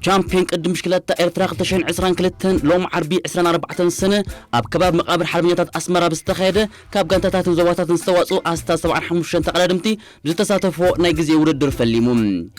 شامبيون قدم مشكلة إرتراق 2022 لوم عربي 24 سنة أب كباب مقابر حربيات أسمرة بستخيدة كاب جانتات وزواتات استواسو أستا 75 تقلدمتي بزتساتفو نايجزي ورد فليمون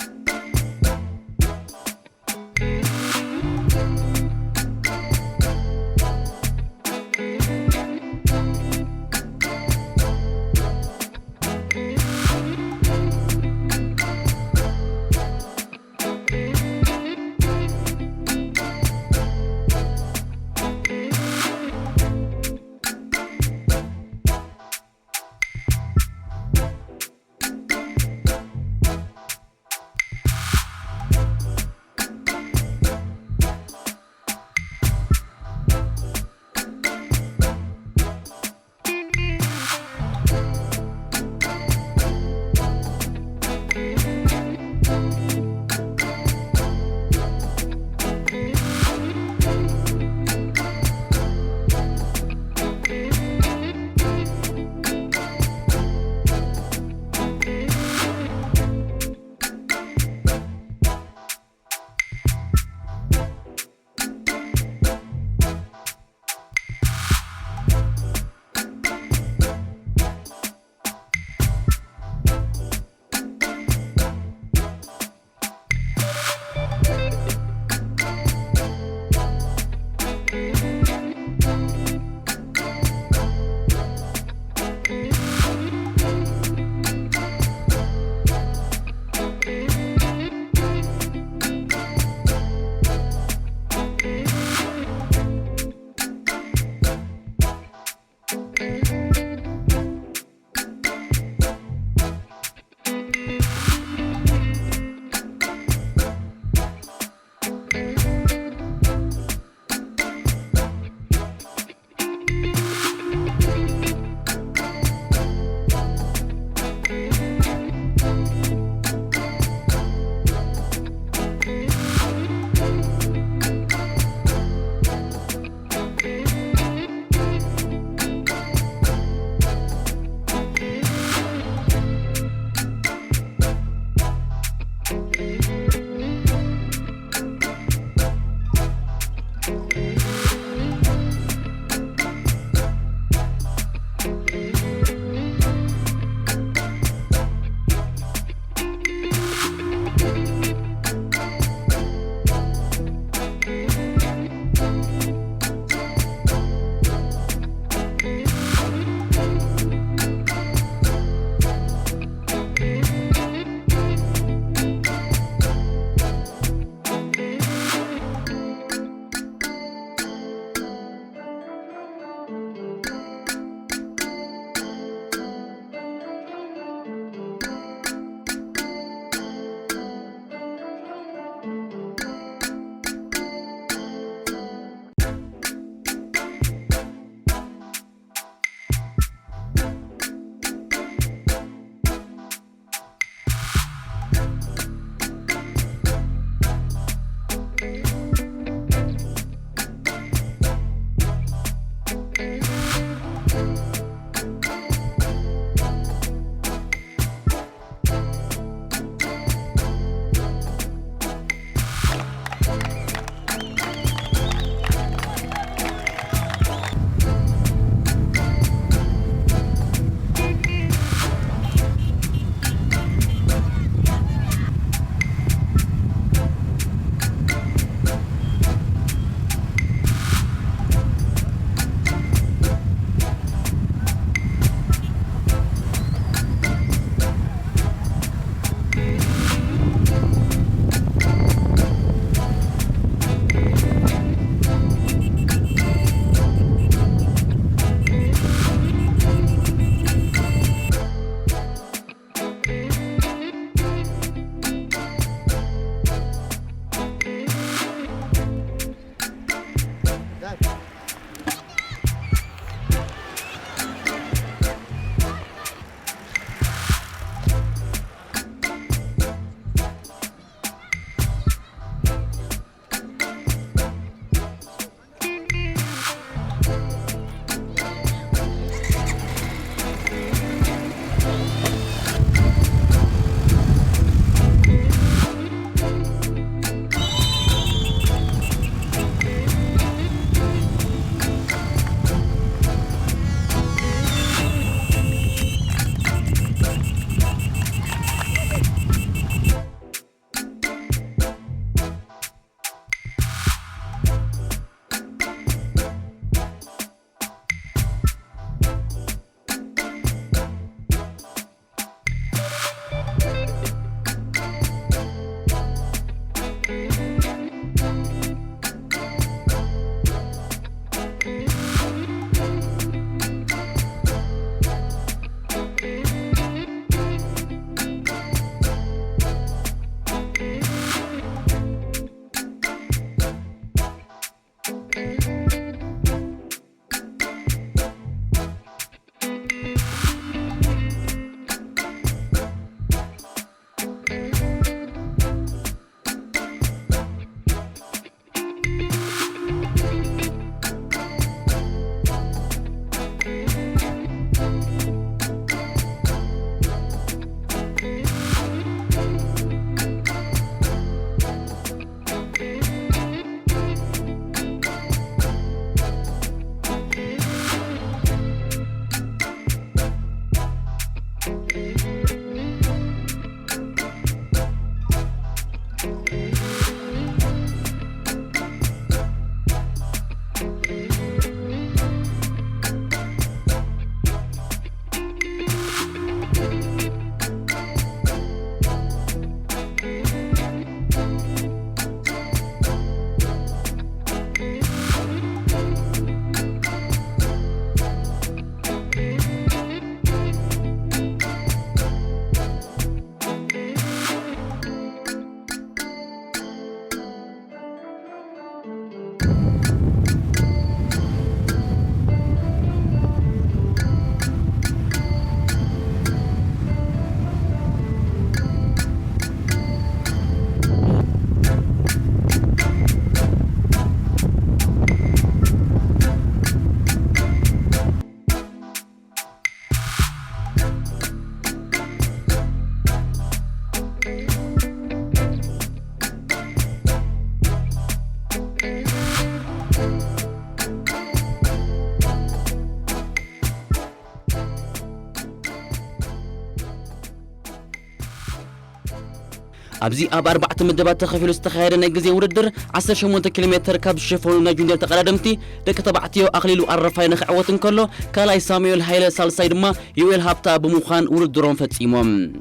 أبزي أب 4 مدبات تخفيل استخير نجزي وردر 18 كيلومتر كاب شفون جوندير تقدمتي دك تبعتيو أقليل وقرفاين خعوة كله كالاي ساميول هايل سالسايد ما يويل هابتا بمخان وردرون فتيمم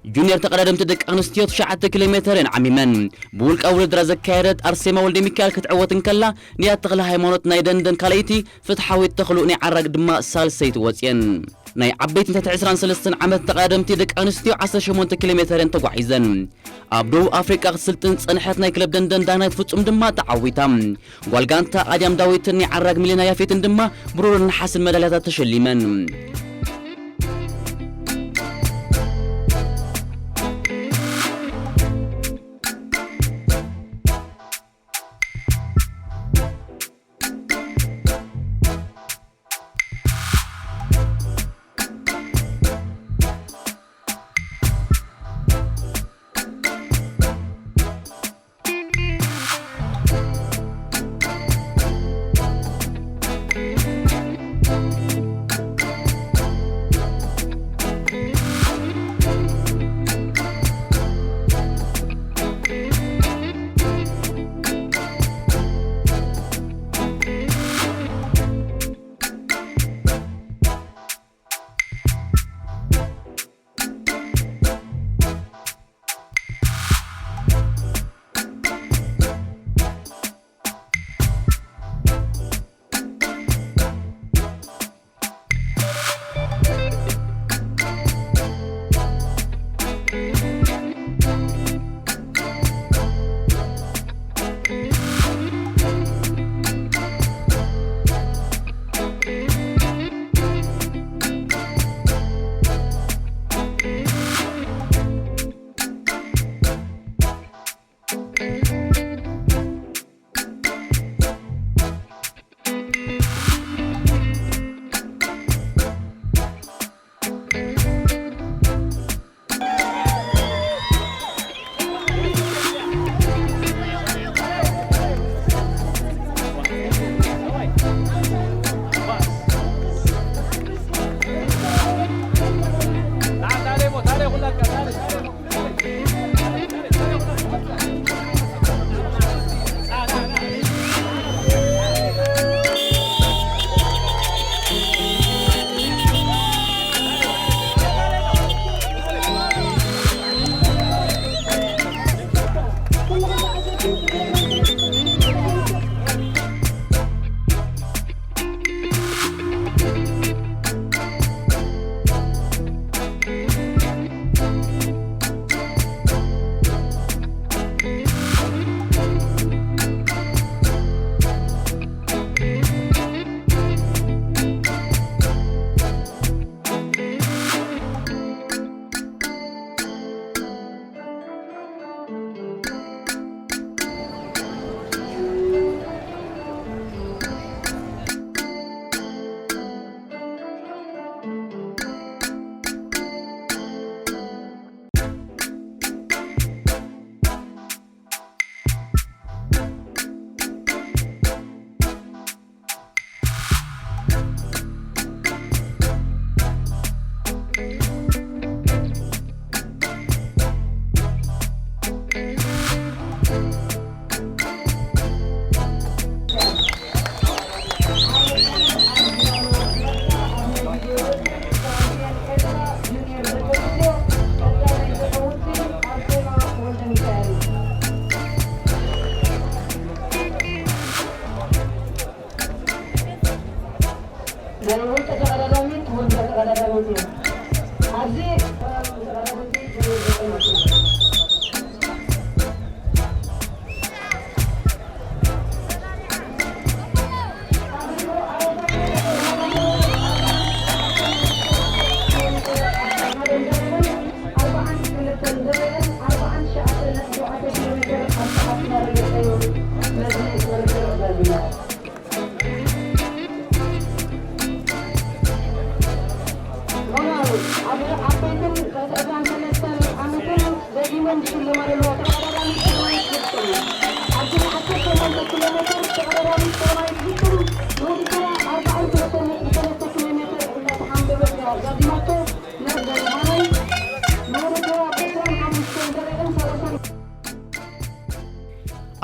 جونيور تقدمت دك أنستيو 9 كيلومتر عميمن بولك أورد رزق كايرت أرسيما ولدي ميكال كتعوة كلا نيات تغلى هايمونت نايدندن كاليتي فتحاوي تخلوني عرق دما سالسيت واتين ناي عبيت انت 23 عمت تقدمتي دك أنستيو 18 كيلومتر تقعيزن أبدو أفريقيا سلطن صنحت ناي كلب دندن دانايت فتم دما تعويتام والغانتا أديام داويتني عرق ملينا يافيتن دما برور نحاس المدالات تشليمن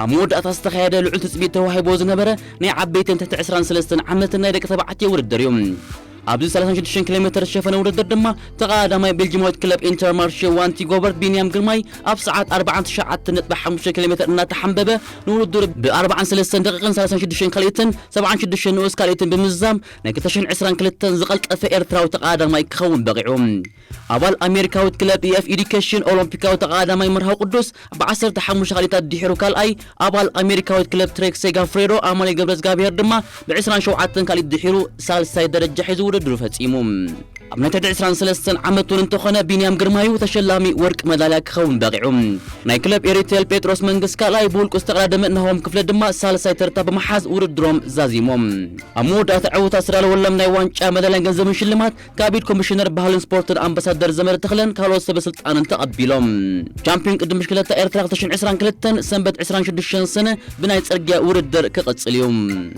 أمود أتستخيد لعل تسبيت توهيبو زنبرة ني عبيتين تحت 23 عامتنا ديك تبعتي ورد اليوم أبدو 36 كيلومتر شفنا ورد الدمى تقادم بلجيموت كلب انتر مارشي وانتي غوبرت بينيام قرماي أب ساعات 4 ساعات نتبع 5 كيلومتر إنها تحنببة نورد دور ب 34 دقيقة 36 كاليتن 27 نوس كاليتن بمزام نكتشن 20 كاليتن زقلت أفي إرترا وتقادم يكخون بقيعهم أبال أمريكا وتكلب إف إديكيشن أولمبيكا وتقادم مرهو قدوس بعصر تحمش خاليتات ديحرو كالاي أبال أمريكا وتكلب تريك سيغا فريرو أمالي قبرز غابير دما بعسران شوعاتن كاليت ديحرو سالساي درجة حيزو ودرو فتيموم أبنات 23 عامتون انتخنا بينيام قرمايو تشلامي ورق مدالة كخون باقعهم ناي كلب إريتيل بيتروس منغس كالاي بولك استقرادم إنهم كفل دما سالساي ترتاب محاز وردروم زازيموم أمود أتعوت أسرال ولم ناي وانشا مدالة نغنزم شلمات كابيد كوميشنر بهالن سبورتر أمباسادر زمر تخلن كالو سبسلطان انتقبيلهم جامبينج قدم مشكلة إرتراق تشن 22 سنبت 26 سنة بناي تسرقيا وردر كقص اليوم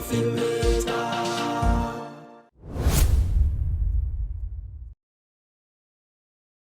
Film